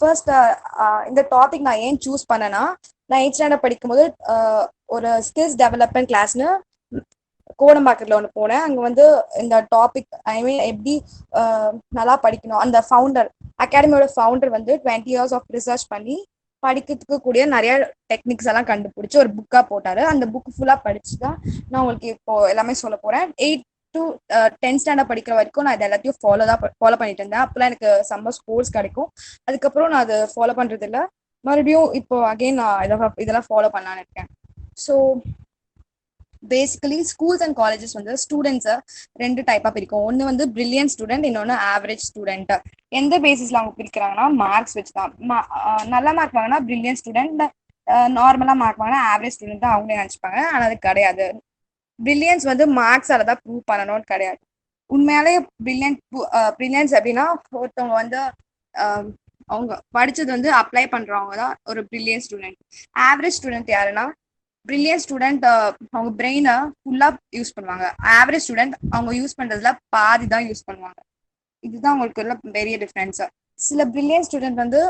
First இந்த topic நான் ஏன் சூஸ் பண்ணேன்னா, நான் 8th ஸ்டாண்டர்ட் படிக்கும்போது ஒரு ஸ்கில்ஸ் டெவலப்மெண்ட் கிளாஸ்னு கோடம்பாக்கத்தில் ஒன்று போனேன். அங்கே வந்து இந்த டாபிக் ஐ மீன் எப்படி நல்லா படிக்கணும், அந்த ஃபவுண்டர் அகாடமியோட ஃபவுண்டர் வந்து 20 years ஆஃப் ரிசர்ச் பண்ணி படிக்கிறதுக்கு கூடிய நிறைய டெக்னிக்ஸ் எல்லாம் கண்டுபிடிச்சி ஒரு புக்காக போட்டார். அந்த புக் ஃபுல்லாக படிச்சு தான் நான் உங்களுக்கு இப்போ எல்லாமே சொல்ல போகிறேன். 8 to 10th ஸ்டாண்டர்ட் படிக்கிற வரைக்கும் நான் இது எல்லாத்தையும் ஃபாலோ பண்ணிட்டு இருந்தேன். அப்போலாம் எனக்கு சம்மர் ஸ்கோர்ஸ் கிடைக்கும். அதுக்கப்புறம் நான் அதை ஃபாலோ பண்ணுறது இல்லை. மறுபடியும் இப்போ அகெயின் நான் இதெல்லாம் ஃபாலோ பண்ணலான்னு இருக்கேன். So basically schools and colleges வந்து ஸ்டூடெண்ட்ஸை 2 டைப்பாக பிரிக்கும். ஒன்று வந்து பிரில்லியன்ட் ஸ்டூடெண்ட், இன்னொன்று ஆவரேஜ் ஸ்டூடெண்ட். எந்த பேசிஸில் அவங்க பிரிக்கிறாங்கன்னா மார்க்ஸ் வச்சு தான். நல்ல மார்க் வாங்கினா பிரில்லியன்ட் ஸ்டூடெண்ட், நார்மலாக மார்க் வாங்கினா ஆவரேஜ் ஸ்டூடெண்ட் தான் அவங்களே நினச்சிப்பாங்க. ஆனால் அது கிடையாது. பிரில்லியன்ஸ் வந்து மார்க்ஸால தான் ப்ரூவ் பண்ணணும்னு கிடையாது. உண்மையாலே பிரில்லியன்ஸ் எப்படின்னா, ஒருத்தவங்க வந்து அவங்க படிச்சது வந்து அப்ளை பண்றவங்க தான் ஒரு பிரில்லியன்ட் ஸ்டூடெண்ட். ஆவரேஜ் ஸ்டூடெண்ட் யாருன்னா, பிரில்லியன்ட் ஸ்டூடெண்ட் அவங்க பிரெயினை ஃபுல்லா யூஸ் பண்ணுவாங்க. ஆவரேஜ் ஸ்டூடெண்ட் அவங்க யூஸ் பண்றதுல பாதி தான் யூஸ் பண்ணுவாங்க. இதுதான் உங்களுக்கு உள்ள பெரிய டிஃபரன்ஸ். சில பிரில்லியன்ட் ஸ்டூடெண்ட் வந்து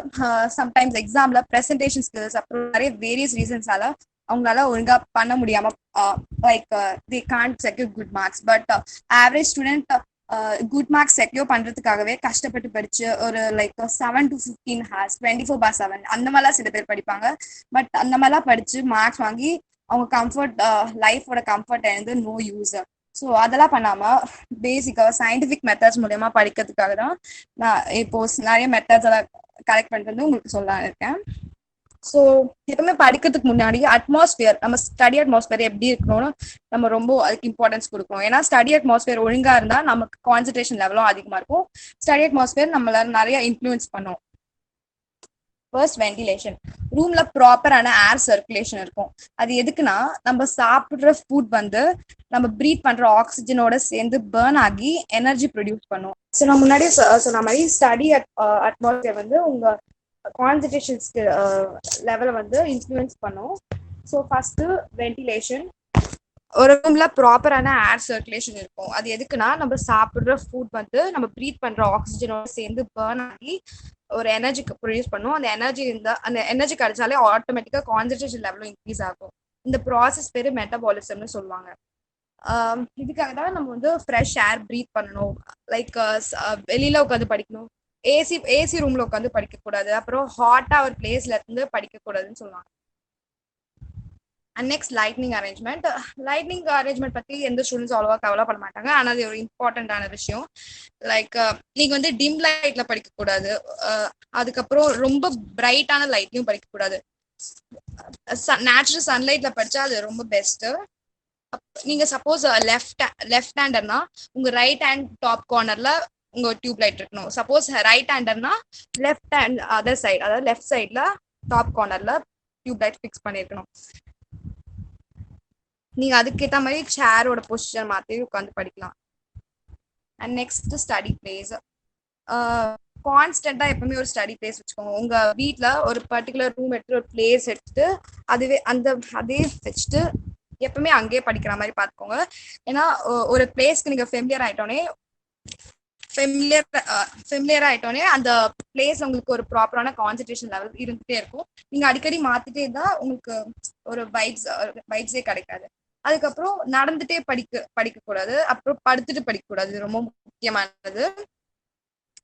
சம்டைம்ஸ் எக்ஸாம்ல ப்ரெசன்டேஷன் ஸ்கில்ஸ் அப்புறம் நிறைய வேரியஸ் ரீசன்ஸால அவங்களால ஒழுங்கா பண்ண முடியாம like they can't secure good marks. But average student good marks secure பண்றதுக்காகவே கஷ்டப்பட்டு படிச்சு ஒரு லைக் 7 to 15 hours 24/7 அந்த மாதிரிலாம் சில பேர் படிப்பாங்க. பட் அந்த மாதிரிலாம் படிச்சு மார்க்ஸ் வாங்கி அவங்க கம்ஃபர்ட் லைஃபோட கம்ஃபர்ட் வந்து நோ யூஸ். ஸோ அதெல்லாம் பண்ணாம பேசிக்கா சயின்டிஃபிக் மெத்தட்ஸ் மூலயமா படிக்கிறதுக்காக தான் நான் இப்போ நிறைய மெத்தட்ஸ் எல்லாம் கலெக்ட் பண்ணிட்டு வந்து உங்களுக்கு சொல்லலான்னு இருக்கேன். ஸோ எப்பவுமே படிக்கிறதுக்கு முன்னாடி அட்மாஸ்பியர், நம்ம ஸ்டடி அட்மாஸ்பியர் எப்படி இருக்கணும்னு நம்ம ரொம்ப அதுக்கு இம்பார்ட்டன்ஸ் கொடுக்கணும். ஏன்னா ஸ்டடி அட்மாஸ்பியர் ஒழுங்கா இருந்தா நமக்கு கான்சன்ட்ரேஷன் லெவலும் அதிகமா இருக்கும். ஸ்டடி அட்மாஸ்பியர் நம்மள நிறைய இன்ஃப்ளூயன்ஸ் பண்ணும். First ventilation. ரூம்ல ப்ராப்பரான ஏர் சர்க்குலேஷன் இருக்கும். அது எதுக்குன்னா, நம்ம சாப்பிட்ற ஃபுட் வந்து நம்ம ப்ரீத் பண்ற ஆக்சிஜனோட சேர்ந்து பர்ன் ஆகி எனர்ஜி ப்ரொடியூஸ் பண்ணும். ஸோ நான் முன்னாடியே சொன்ன மாதிரி ஸ்டடி அட்மாஸ்பியர் வந்து உங்க கான்சன்ட்ரேஷன் லெவலை வந்து இன்ஃப்ளூயன்ஸ் பண்ணும். So first ventilation. ஒரு ரூம்ல ப்ராப்பரான ஏர் சர்க்குலேஷன் இருக்கும். அது எதுக்குன்னா, நம்ம சாப்பிட்ற ஃபுட் வந்து நம்ம ப்ரீத் பண்ற ஆக்சிஜனோட சேர்ந்து பர்ன் ஆகி ஒரு எனர்ஜி ப்ரொடியூஸ் பண்ணும். அந்த எனர்ஜி கிடைச்சாலே ஆட்டோமேட்டிக்கா கான்சன்ட்ரேஷன் லெவலும் இன்க்ரீஸ் ஆகும். இந்த ப்ராசஸ் பேரு மெட்டபாலிசம்னு சொல்லுவாங்க. இதுக்காக தான் நம்ம வந்து ஃப்ரெஷ் ஏர் ப்ரீத் பண்ணணும். லைக் வெளியில உட்காந்து படிக்கணும். ஏசி ரூம்ல உட்காந்து படிக்க கூடாது. அப்புறம் ஹாட்டா ஒரு பிளேஸ்ல இருந்து படிக்க கூடாதுன்னு சொல்லுவாங்க. And next lightning arrangement. Lightning arrangement பத்தி எந்த ஸ்டூடெண்ட்ஸ் அவ்வளோவா கவலைப்பட மாட்டாங்க. ஆனால் அது ஒரு இம்பார்ட்டன்டான விஷயம். லைக் நீங்க வந்து டிம் லைட்ல படிக்க கூடாது. அதுக்கப்புறம் ரொம்ப பிரைட்டான லைட்லையும் படிக்க கூடாது. நேச்சுரல் சன்லைட்ல படிச்சா அது ரொம்ப பெஸ்ட். நீங்க சப்போஸ் லெஃப்ட் ஹேண்டர்னா உங்க ரைட் ஹேண்ட் டாப் கார்னர்ல உங்க டியூப் லைட் இருக்கணும். சப்போஸ் ரைட் ஹேண்டர்னா லெஃப்ட் ஹேண்ட் அதர் சைடு, அதாவது லெஃப்ட் சைட்ல டாப் கார்னர்ல டியூப் லைட் ஃபிக்ஸ் பண்ணிருக்கணும். நீங்க அதுக்கேற்ற மாதிரி சேரோட பொசிஷன் மாற்றி உட்காந்து படிக்கலாம். And next study place. கான்ஸ்டன்டா எப்பவுமே ஒரு ஸ்டடி பிளேஸ் வச்சுக்கோங்க. உங்க வீட்டுல ஒரு பர்டிகுலர் ரூம் எடுத்து ஒரு பிளேஸ் எடுத்துட்டு அதே வச்சுட்டு எப்பவுமே அங்கேயே படிக்கிற மாதிரி பார்த்துக்கோங்க. ஏன்னா ஒரு பிளேஸ்க்கு நீங்க ஃபெமிலியர் ஆயிட்டோனே அந்த பிளேஸ் உங்களுக்கு ஒரு ப்ராப்பரான கான்சன்ட்ரேஷன் லெவல் இருந்துட்டே இருக்கும். நீங்க அடிக்கடி மாத்திட்டே இருந்தா உங்களுக்கு ஒரு வைப்ஸே கிடைக்காது. அதுக்கப்புறம் நடந்துட்டே படிக்க கூடாது. அப்புறம் படுத்துட்டு படிக்க கூடாது. இது ரொம்ப முக்கியமானது.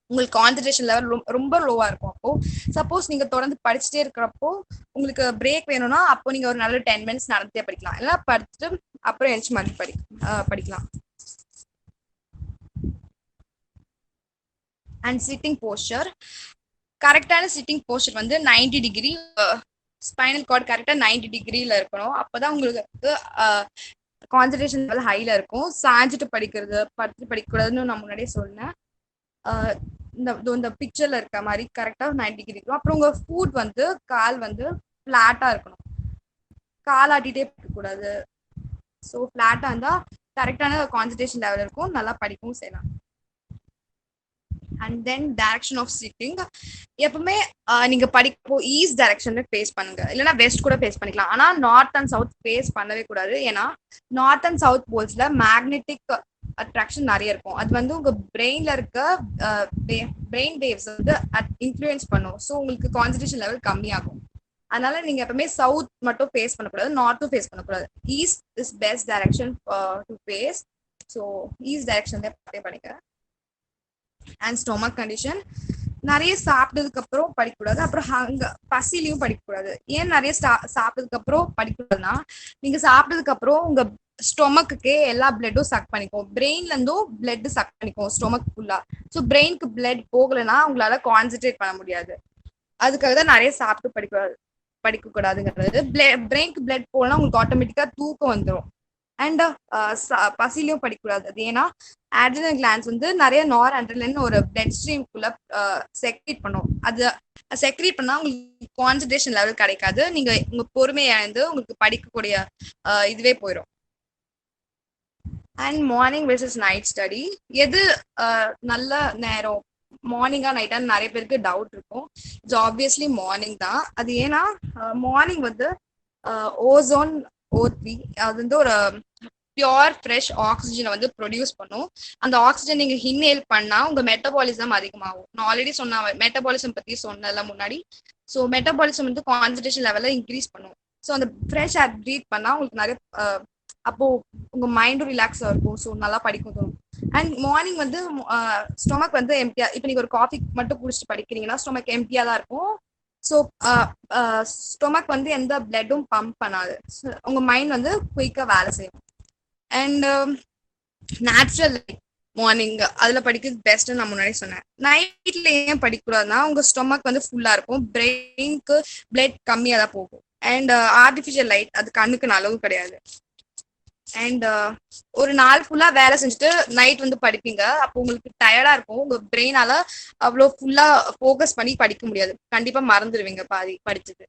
உங்களுக்கு கான்சன்ட்ரேஷன் லெவல் ரொம்ப லோவா இருக்கும். அப்போ சப்போஸ் நீங்க தொடர்ந்து படிச்சுட்டே இருக்கிறப்போ உங்களுக்கு பிரேக் வேணும்னா அப்போ நீங்க ஒரு நல்ல 10 minutes நடந்துட்டே படிக்கலாம். இல்லைன்னா படுத்துட்டு அப்புறம் எழுச்சி மாதிரி படிக்கலாம். And sitting poster. கரெக்டான சிட்டிங் போஸ்டர் வந்து 90 degree, ஸ்பைனல் கார்டு கரெக்டா 90 degreeல இருக்கணும். அப்பதான் உங்களுக்கு வந்து கான்சன்ட்ரேஷன் லெவல் ஹைல இருக்கும். சாஞ்சிட்டு படிக்கிறது, படுத்துட்டு படிக்கக்கூடாதுன்னு நான் முன்னாடியே சொன்னேன். இந்த பிக்சர்ல இருக்க மாதிரி கரெக்டா 90 degree இருக்கும். அப்புறம் உங்க ஃபுட் வந்து கால் வந்து ஃபிளாட்டா இருக்கணும். கால் ஆட்டிட்டே படிக்கக்கூடாது. ஸோ ஃபிளாட்டா இருந்தா கரெக்டான கான்சன்ட்ரேஷன் லெவல் இருக்கும், நல்லா படிக்கவும் செய்யலாம். And then direction of sitting. எப்பவுமே நீங்க படிக்கப்போ ஈஸ்ட் டைரக்ஷன்ல ஃபேஸ் பண்ணுங்க, இல்லைன்னா வெஸ்ட் கூட ஃபேஸ் பண்ணிக்கலாம். ஆனா நார்த் அண்ட் சவுத் ஃபேஸ் பண்ணவே கூடாது. ஏன்னா நார்த் அண்ட் சவுத் போல்ஸ்ல மேக்னெட்டிக் அட்ராக்ஷன் நிறைய இருக்கும். அது வந்து உங்க பிரெயின்ல இருக்க பிரெயின் வேவ்ஸ் வந்து இன்ஃப்ளூயன்ஸ் பண்ணும். ஸோ உங்களுக்கு கான்சன்ட்ரேஷன் லெவல் கம்மியாகும். அதனால நீங்க எப்பவுமே சவுத் மட்டும் ஃபேஸ் பண்ணக்கூடாது, நார்த்தும் ஃபேஸ் பண்ணக்கூடாது. East is best direction to face. So east direction தான் படிக்க. அண்ட் ஸ்டொமக் கண்டிஷன், நிறைய சாப்பிட்டதுக்கு அப்புறம் படிக்கக்கூடாது. அப்புறம் பசிலையும் படிக்கக்கூடாது. ஏன் நிறைய சாப்பிட்டதுக்கு அப்புறம் படிக்கக்கூடாதுன்னா, நீங்க சாப்பிட்டதுக்கு அப்புறம் உங்க ஸ்டொமக்குக்கே எல்லா பிளட்டும் சக் பண்ணிக்கும். பிரெயின்ல இருந்தும் பிளட் சக் பண்ணிக்கும் ஸ்டொமக் ஃபுல்லா. ஸோ பிரெயினுக்கு பிளட் போகலைன்னா உங்களால கான்சென்ட்ரேட் பண்ண முடியாது. அதுக்காக தான் நிறைய சாப்பிட்டு படிக்க கூடாதுங்கிறது. பிரெயினுக்கு பிளட் போகலாம், உங்களுக்கு ஆட்டோமேட்டிக்கா தூக்கம் வந்துடும். அண்ட் பசிலையும் படிக்கக்கூடாது. அது ஏன்னா ஆட்ரினல் கிளான்ஸ் வந்து நிறைய நார் ஆட்ரினலின் ஒரு பிளட் ஸ்ட்ரீம்குள்ள செக்ரீட் பண்ணும். அது செக்ரீட் பண்ணா உங்களுக்கு கான்சன்ட்ரேஷன் லெவல் கிடைக்காது. நீங்க உங்க பொறுமையை இழந்து உங்களுக்கு படிக்கக்கூடிய இதுவே போயிடும். And morning versus night study, எது நல்ல நேரம், மார்னிங்கா நைட்டான்னு நிறைய பேருக்கு டவுட் இருக்கும். இட்ஸ் ஆப்வியஸ்லி மார்னிங் தான். அது ஏன்னா மார்னிங் வந்து ஓசோன் O3 அது வந்து ஒரு பியோர் ஃப்ரெஷ் ஆக்சிஜனை வந்து ப்ரொடியூஸ் பண்ணும். அந்த ஆக்சிஜன் நீங்க இன்ஹேல் பண்ணா உங்க மெட்டபாலிசம் அதிகமாகும். நான் ஆல்ரெடி சொன்ன மெட்டபாலிசம் பத்தி சொன்னல முன்னாடி. ஸோ மெட்டபாலிசம் வந்து கான்சன்ட்ரேஷன் லெவலில் இன்க்ரீஸ் பண்ணும். ஸோ அந்த ஃப்ரெஷ் ஏர் ப்ரீத் பண்ணா உங்களுக்கு நிறைய அப்போ உங்க மைண்டும் ரிலாக்ஸா இருக்கும். ஸோ நல்லா படிக்கும் தோணும். அண்ட் மார்னிங் வந்து ஸ்டொமக் வந்து எம்டியா, இப்போ நீங்க ஒரு காஃபி மட்டும் குடிச்சிட்டு படிக்கிறீங்கன்னா ஸ்டொமக் எம்டியா தான் இருக்கும். ஸோ ஸ்டொமக் வந்து எந்த பிளட்டும் பம்ப் பண்ணாது. உங்க மைண்ட் வந்து குயிக்கா வேலை செய்யும். அண்ட் நேச்சுரல் மார்னிங் அதுல படிக்கிறது பெஸ்ட் நான் முன்னாடி சொன்னேன். நைட்ல ஏன் படிக்கக்கூடாதுன்னா உங்க ஸ்டொமக் வந்து ஃபுல்லா இருக்கும், பிரெயினுக்கு பிளட் கம்மியா தான் போகும். அண்ட் ஆர்டிஃபிஷியல் லைட் அது கண்ணுக்கு நல்லவும் கிடையாது. அண்ட் ஒரு நாள் ஃபுல்லா வேலை செஞ்சுட்டு நைட் வந்து படிப்பீங்க, அப்போ உங்களுக்கு டயர்டா இருக்கும். உங்க பிரெயினால அவ்வளோ ஃபுல்லா ஃபோக்கஸ் பண்ணி படிக்க முடியாது, கண்டிப்பா மறந்துடுவீங்க பாதி படிச்சது.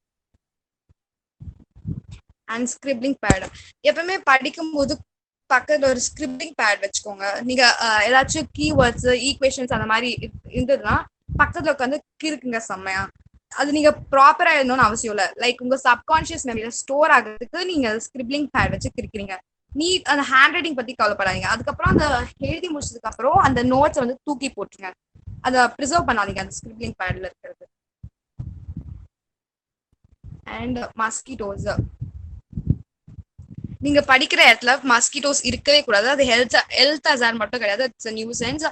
அண்ட் ஸ்கிரிப்ளிங் பேட், எப்பவுமே படிக்கும் போது பக்கத்துல ஒரு ஸ்கிரிப்ளிங் பேட் வச்சுக்கோங்க. நீங்க ஏதாச்சும் கீவேர்ட்ஸ் ஈக்குவேஷன்ஸ் அந்த மாதிரி இருந்ததுன்னா பக்கத்துல உட்காந்து கிறுக்குங்க செம்மையா. அது நீங்க ப்ராப்பரா எழுதணும்னு அவசியம் இல்லை. லைக் உங்க சப்கான்சியஸ் மெமரியில ஸ்டோர் ஆகிறதுக்கு நீங்க ஸ்கிரிப்ளிங் பேட் வச்சு கிறுக்கிறீங்க. அந்த ஹேண்ட் ரைட்டிங் பத்தி கவலைப்படாதீங்க. அதுக்கப்புறம் அந்த எழுதி முடிச்சதுக்கு அப்புறம் அந்த நோட்ஸ் வந்து தூக்கி போட்டுருங்க. அதை ப்ரிசர்வ் பண்ணாதீங்க அந்த ஸ்கிரிப்ளிங் பேட்ல இருக்கிறது. அண்ட் மஸ்கிட்டோஸ், நீங்க படிக்கிற இடத்துல மஸ்கிட்டோஸ் இருக்கவே கூடாது. அது ஹெல்த் ஹசார்ட் மட்டும் கிடையாது, இட்ஸ் நியூ சென்ஸ்.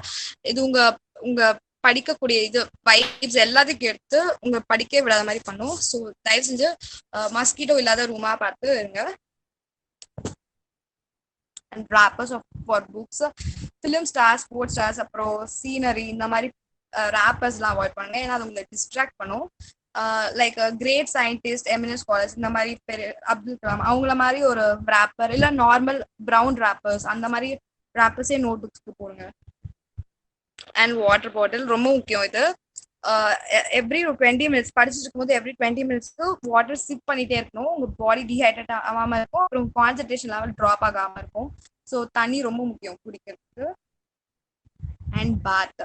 இது உங்க உங்க படிக்கக்கூடிய இது வைப்ஸ் எல்லாத்தையும் எடுத்து உங்க படிக்க விடாத மாதிரி பண்ணும். ஸோ தயவு செஞ்சு மஸ்கிட்டோ இல்லாத ரூமா பார்த்து இருங்க. And wrappers for books, film stars, sports stars, அப்புறம் சீனரி, இந்த மாதிரி ராப்பர்ஸ்லாம் அவாய்ட் பண்ணுங்க. ஏன்னா அது உங்களை டிஸ்ட்ராக்ட் பண்ணும். Like great scientist, eminent scholars, இந்த மாதிரி பெரிய அப்துல் கலாம் அவங்கள மாதிரி ஒரு ராப்பர், இல்லை நார்மல் ப்ரௌன் ராப்பர்ஸ், அந்த மாதிரி ராப்பர்ஸே நோட் புக்ஸ்க்கு போடுங்க. அண்ட் வாட்டர் பாட்டில் ரொம்ப முக்கியம். இது எவ்ரி 20 மினிட்ஸ் படிச்சுட்டு இருக்கும்போது எவ்ரி 20 மினிட்ஸ்க்கு வாட்டர் சிப் பண்ணிட்டே இருக்கணும். உங்க பாடி டீஹைட்ரேட் ஆகாம இருக்கும், அப்புறம் கான்சன்ட்ரேஷன் லெவல் ட்ராப் ஆகாம இருக்கும். ஸோ தண்ணி ரொம்ப முக்கியம் குடிக்கிறதுக்கு. அண்ட் பாத்,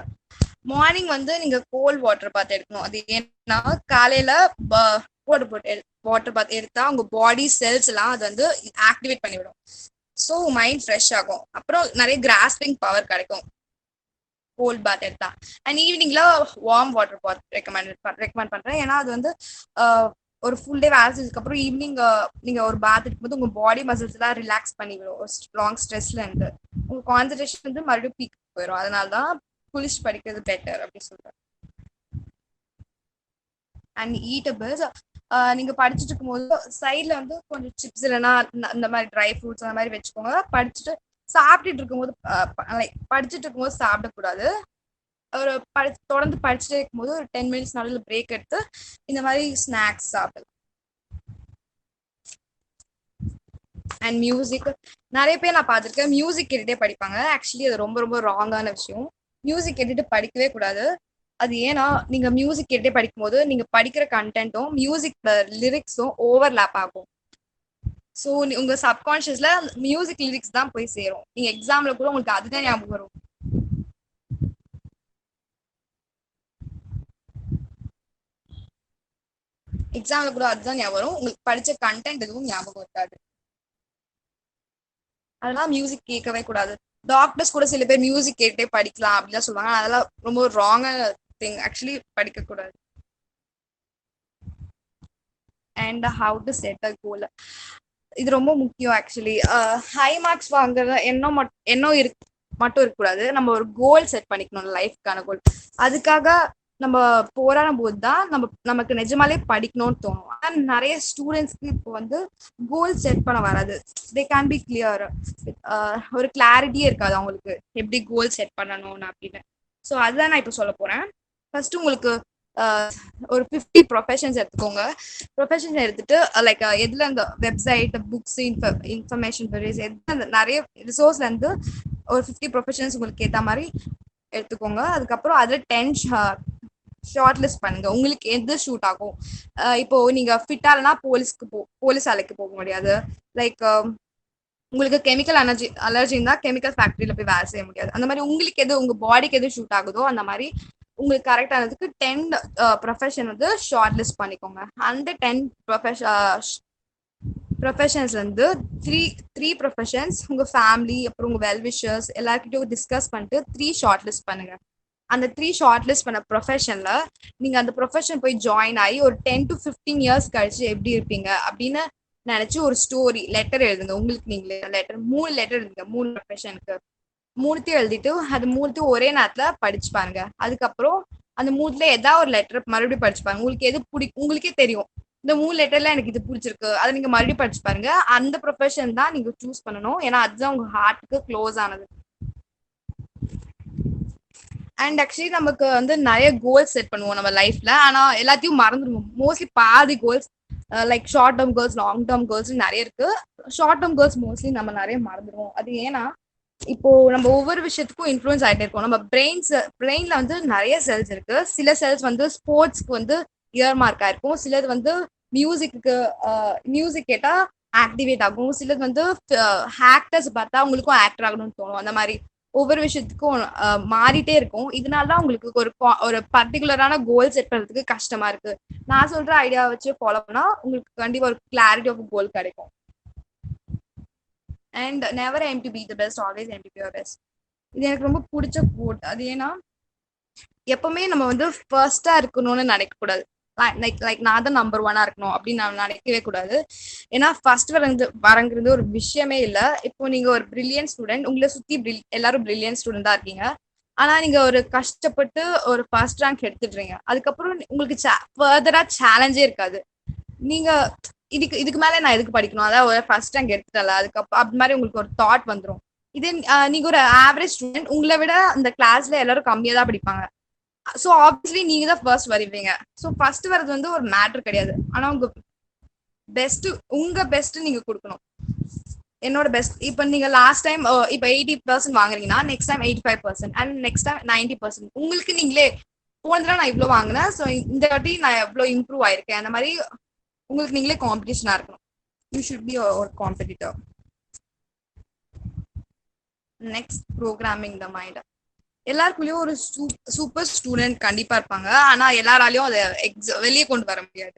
மார்னிங் வந்து நீங்க கோல்ட் வாட்டர் பாத் எடுக்கணும். அது ஏன்னா காலையில வாட்டர் பாத் எடுத்தா உங்க பாடி செல்ஸ் எல்லாம் அது வந்து ஆக்டிவேட் பண்ணிவிடும். ஸோ மைண்ட் ஃப்ரெஷ் ஆகும். அப்புறம் நிறைய கிராஸ்பிங் பவர் கிடைக்கும் கோல்ட் பாத் எடுத்தா. அண்ட் ஈவினிங்ல வார்ம் வாட்டர் பாத் ரெக்கமெண்ட் பண்றேன். ஏன்னா அது வந்து ஒரு ஃபுல் டே வேலை செஞ்சதுக்கு அப்புறம் ஈவினிங் நீங்க ஒரு பாத் எடுக்கும்போது உங்க பாடி மசில்ஸ் எல்லாம் ரிலாக்ஸ் பண்ணிவிடும் லாங் ஸ்ட்ரெஸ்ல இருந்து. உங்க கான்சன்ட்ரேஷன் வந்து மறுபடியும் பீக் போயிடும். அதனாலதான் குளிச்சு படிக்கிறது பெட்டர் அப்படி சொல்றேன். அண்ட் ஈட்டபிள்ஸ், நீங்க படிச்சுட்டு இருக்கும் போது சைட்ல வந்து கொஞ்சம் சிப்ஸ் இல்லைன்னா இந்த மாதிரி ட்ரை ஃப்ரூட்ஸ் அந்த மாதிரி வச்சுக்கோங்க. படிச்சுட்டு சாப்பிட்டுட்டு இருக்கும்போது படிச்சுட்டு இருக்கும்போது சாப்பிடக்கூடாது. ஒரு தொடர்ந்து படிச்சுட்டே இருக்கும்போது ஒரு 10 மினிட்ஸ் நடுவில் பிரேக் எடுத்து இந்த மாதிரி ஸ்நாக்ஸ் சாப்பிடலாம். அண்ட் மியூசிக், நிறைய பேர் நான் பார்த்துருக்கேன் மியூசிக் கேட்டுட்டே படிப்பாங்க. ஆக்சுவலி அது ரொம்ப ரொம்ப ராங்கான விஷயம். மியூசிக் கேட்டுட்டு படிக்கவே கூடாது. அது ஏன்னா நீங்க மியூசிக் கேட்டே படிக்கும் போது நீங்க படிக்கிற கண்டென்ட்டும் மியூசிக் லிரிக்ஸும் ஓவர்லேப் ஆகும். ஸோ உங்க சப்கான்ஷியஸ்ல மியூசிக் லிரிக்ஸ் தான் போய் சேரும். நீங்க எக்ஸாம்ல கூட உங்களுக்கு அதுதான் ஞாபகம் வரும். எக்ஸாம்ல கூட அதுதான் ஞாபகம் வரும், உங்களுக்கு படிச்ச கண்டென்ட் எதுவும் ஞாபகம் இருக்காது. அதெல்லாம் மியூசிக் கேட்கவே கூடாது. டாக்டர்ஸ் கூட சில பேர் மியூசிக் கேட்டே படிக்கலாம் அப்படிலாம் சொல்லுவாங்க. அதெல்லாம் ரொம்ப ராங்கான திங். ஆக்சுவலி படிக்க கூடாது. And how to set a goal, இது ரொம்ப முக்கியம். ஆக்சுவலி ஹை மார்க்ஸ் வாங்குற எண்ணம் மட்டும் இருக்கக்கூடாது. நம்ம ஒரு கோல் செட் பண்ணிக்கணும், லைஃப்க்கான கோல். அதுக்காக நம்ம போராடும் போது தான் நமக்கு நிஜமாலே படிக்கணும்னு தோணும். ஆனால் நிறைய ஸ்டூடெண்ட்ஸ்க்கு இப்போ வந்து கோல் செட் பண்ண வராது. தே கேன் பி கிளியர், ஒரு கிளாரிட்டியே இருக்காது அவங்களுக்கு எப்படி கோல் செட் பண்ணணும்னு அப்படின்னு. ஸோ அதுதான் நான் இப்போ சொல்ல போறேன். ஃபர்ஸ்ட் உங்களுக்கு ஒரு 50 ப்ரொஃபஷன்ஸ் எடுத்துக்கோங்க. ப்ரொஃபஷன்ஸ் எடுத்துட்டு லைக் எதுல அந்த வெப்சைட், புக்ஸ், இன்ஃபர்மேஷன் எது நிறைய ரிசோர்ஸ்ல இருந்து ஒரு 50 ப்ரொஃபஷன்ஸ் உங்களுக்கு ஏற்ற மாதிரி எடுத்துக்கோங்க. அதுக்கப்புறம் அதுல 10 ஷார்ட் லிஸ்ட் பண்ணுங்க. உங்களுக்கு எது ஷூட் ஆகும். இப்போ நீங்க ஃபிட்டாலனா போலீஸ் வேலைக்கு போக முடியாது. லைக் உங்களுக்கு கெமிக்கல் அலர்ஜி இருந்தா கெமிக்கல் ஃபேக்டரியில போய் வேலை செய்ய முடியாது. அந்த மாதிரி உங்களுக்கு எது உங்க பாடிக்கு எது ஷூட் ஆகுதோ அந்த மாதிரி உங்களுக்கு கரெக்டானதுக்கு 10 ப்ரொஃபஷன் வந்து ஷார்ட் லிஸ்ட் பண்ணிக்கோங்க. அந்த 10 ப்ரொஃபஷன்ஸ்ல இருந்து த்ரீ ப்ரொஃபஷன்ஸ் உங்க ஃபேமிலி அப்புறம் உங்க வெல்விஷர்ஸ் எல்லாருக்கிட்டையும் டிஸ்கஸ் பண்ணிட்டு 3 ஷார்ட் லிஸ்ட் பண்ணுங்க. அந்த 3 ஷார்ட் லிஸ்ட் பண்ண ப்ரொஃபஷன்ல நீங்க அந்த ப்ரொஃபஷன் போய் ஜாயின் ஆகி ஒரு 10 to 15 இயர்ஸ் கழிச்சு எப்படி இருப்பீங்க அப்படின்னு நினைச்சு ஒரு ஸ்டோரி லெட்டர் எழுதுங்க. உங்களுக்கு நீங்களே லெட்டர் 3 லெட்டர் எழுதுங்க. 3 ப்ரொஃபஷனுக்கு 3த்தையும் எழுதிட்டு அது 3த்தையும் ஒரே நேரத்துல படிச்சு பாருங்க. அதுக்கப்புறம் அந்த 3ல ஏதாவது ஒரு லெட்டர் மறுபடியும் படிச்சு பாருங்க. உங்களுக்கு எது உங்களுக்கே தெரியும் இந்த 3 லெட்டர்ல எனக்கு இது பிடிச்சிருக்கு, அதை நீங்க மறுபடியும் படிச்சு பாருங்க. அந்த ப்ரொஃபஷன் தான் நீங்க சூஸ் பண்ணணும். ஏன்னா அதுதான் உங்க ஹார்ட்டுக்கு க்ளோஸ் ஆனது. அண்ட் ஆக்சுவலி நமக்கு வந்து நிறைய கோல்ஸ் செட் பண்ணுவோம் நம்ம லைஃப்ல. ஆனா எல்லாத்தையும் மறந்துடுவோம். மோஸ்ட்லி பாதி goals like short term goals, long term goals நிறைய இருக்கு. ஷார்ட் டேர்ம் கோல்ஸ் மோஸ்ட்லி நம்ம நிறைய மறந்துடுவோம். அது ஏன்னா இப்போ நம்ம ஒவ்வொரு விஷயத்துக்கும் இன்ஃப்ளூயன்ஸ் ஆகிட்டே இருக்கோம். நம்ம பிரெயின்ல வந்து நிறைய செல்ஸ் இருக்கு. சில செல்ஸ் வந்து ஸ்போர்ட்ஸ்க்கு வந்து இயர் மார்க்கா இருக்கும். சிலது வந்து மியூசிக் கேட்டா ஆக்டிவேட் ஆகும். சிலது வந்து ஆக்டர்ஸ் பார்த்தா அவங்களுக்கும் ஆக்டர் ஆகணும்னு தோணும். அந்த மாதிரி ஒவ்வொரு விஷயத்துக்கும் மாறிட்டே இருக்கும். இதனாலதான் உங்களுக்கு ஒரு பர்டிகுலரான கோல் செட் பண்றதுக்கு கஷ்டமா இருக்கு. நான் சொல்ற ஐடியா வச்சு ஃபாலோ பண்ணா உங்களுக்கு கண்டிப்பா ஒரு கிளாரிட்டி ஆஃப் கோல் கிடைக்கும். And never aim to be the best, always aim to be your best. இது எனக்கு ரொம்ப பிடிச்ச கோட். அது ஏன்னா எப்பவுமே நம்ம வந்து ஃபர்ஸ்டா இருக்கணும்னு நினைக்கக்கூடாது. லைக் நான் தான் நம்பர் 1 இருக்கணும் அப்படின்னு நான் நினைக்கவே கூடாது. ஏன்னா ஃபர்ஸ்ட் வரங்கிறது ஒரு விஷயமே இல்லை. இப்போ நீங்க ஒரு பிரில்லியன்ட் ஸ்டூடெண்ட், உங்களை சுத்தி எல்லாரும் பிரில்லியன்ட் ஸ்டூடெண்ட் தான் இருக்கீங்க. ஆனா நீங்க ஒரு கஷ்டப்பட்டு ஒரு ஃபர்ஸ்ட் ரேங்க் எடுத்துடுறீங்க. அதுக்கப்புறம் உங்களுக்கு ஃபர்தரா சேலஞ்சே இருக்காது. நீங்க இதுக்கு மேல நான் எதுக்கு படிக்கணும், அதாவது ஒரு ஃபர்ஸ்ட் ரேங்க் எடுத்துட்டல அதுக்கப்புறம் அப்படி மாதிரி உங்களுக்கு ஒரு தாட் வந்துடும். இதே நீங்க ஒரு ஆவரேஜ் ஸ்டூடெண்ட், உங்களை விட அந்த கிளாஸ்ல எல்லாரும் கம்மியா தான் படிப்பாங்க. ஸோ ஆப்வியஸ்லி நீங்க தான் ஃபர்ஸ்ட் வருவீங்க. ஸோ ஃபர்ஸ்ட் வர்றது வந்து ஒரு மேட்டர் கிடையாது. ஆனா உங்க பெஸ்ட் நீங்க கொடுக்கணும். என்னோட பெஸ்ட் இப்போ நீங்க லாஸ்ட் டைம் இப்போ 80% வாங்குறீங்கன்னா next time 85% and next time 90%. உங்களுக்கு நீங்களே போனதுல நான் இவ்வளவு வாங்கினேன், ஸோ இந்த வாட்டி நான் எவ்வளவு இம்ப்ரூவ் ஆயிருக்கேன், அந்த மாதிரி உங்களுக்கு நீங்களே காம்படிஷனா இருக்கணும். யூ ஷுட் பி ஒரு competitor. Next, programming the mind. எல்லாருக்குள்ளயும் ஒரு சூப்பர் ஸ்டூடெண்ட் கண்டிப்பா இருப்பாங்க. ஆனா எல்லாராலையும் அதை வெளியே கொண்டு வர முடியாது.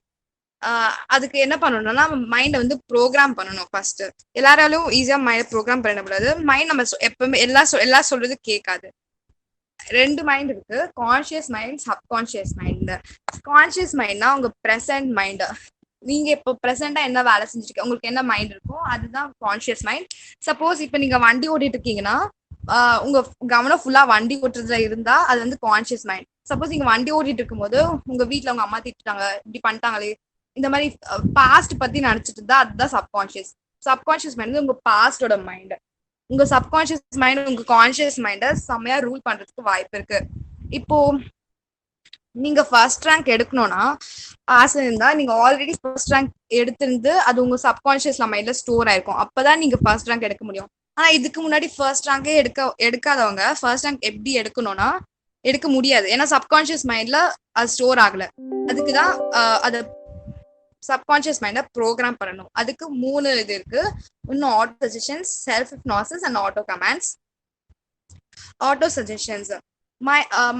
அதுக்கு என்ன பண்ணணும்னா மைண்டை வந்து ப்ரோக்ராம் பண்ணணும். ஃபர்ஸ்ட் எல்லாராலையும் ஈஸியா மைண்ட் ப்ரோக்ராம் பண்ண முடியாது. மைண்ட் நம்ம எப்பவுமே எல்லாம் சொல்றது கேட்காது. 2 மைண்ட் இருக்கு, conscious mind, subconscious mind. Conscious மைண்ட்னா உங்க ப்ரெசன்ட் மைண்ட். நீங்க இப்போ ப்ரெசென்டா என்ன வேலை செஞ்சிருக்கீங்க, உங்களுக்கு என்ன மைண்ட் இருக்கும், அதுதான் கான்சியஸ் மைண்ட். சப்போஸ் இப்போ நீங்க வண்டி ஓட்டிட்டு இருக்கீங்கன்னா உங்க கவனம் ஃபுல்லா வண்டி ஓட்டுறதுல இருந்தா அது வந்து கான்சியஸ் மைண்ட். சப்போஸ் நீங்க வண்டி ஓட்டிட்டு இருக்கும் போது உங்க வீட்டுல உங்க அம்மா திட்டாங்க, இப்படி பண்ணிட்டாங்களே, இந்த மாதிரி பாஸ்ட் பத்தி நினைச்சிட்டு இருந்தா அதுதான் சப்கான்சியஸ். சப்கான்சியஸ் மைண்ட் வந்து உங்க பாஸ்டோட மைண்ட். உங்க சப்கான்சியஸ் மைண்ட் உங்க கான்சியஸ் மைண்டை செம்மையா ரூல் பண்றதுக்கு வாய்ப்பு இருக்கு. இப்போ நீங்க ஃபர்ஸ்ட் ரேங்க் எடுக்கணும்னா ஆசை இருந்தா நீங்க ஆல்ரெடி ஃபர்ஸ்ட் ரேங்க் எடுத்திருந்து அது உங்க சப்கான்சியஸ் மைண்ட்ல ஸ்டோர் ஆயிருக்கும். அப்பதான் நீங்க ஃபர்ஸ்ட் ரேங்க் எடுக்க முடியும். ஆனா இதுக்கு முன்னாடி ஃபர்ஸ்ட் ரேங்கே எடுக்காதவங்க ஃபர்ஸ்ட் ரேங்க் எப்படி எடுக்கணும்னா எடுக்க முடியாது. ஏன்னா சப்கான்சியஸ் மைண்ட்ல அது ஸ்டோர் ஆகல. அதுக்குதான் அதை சப்கான்சியஸ் மைண்டை ப்ரோக்ராம் பண்ணணும். அதுக்கு 3 இது இருக்கு. இன்னும் auto suggestions, self hypnosis and auto commands. Auto suggestions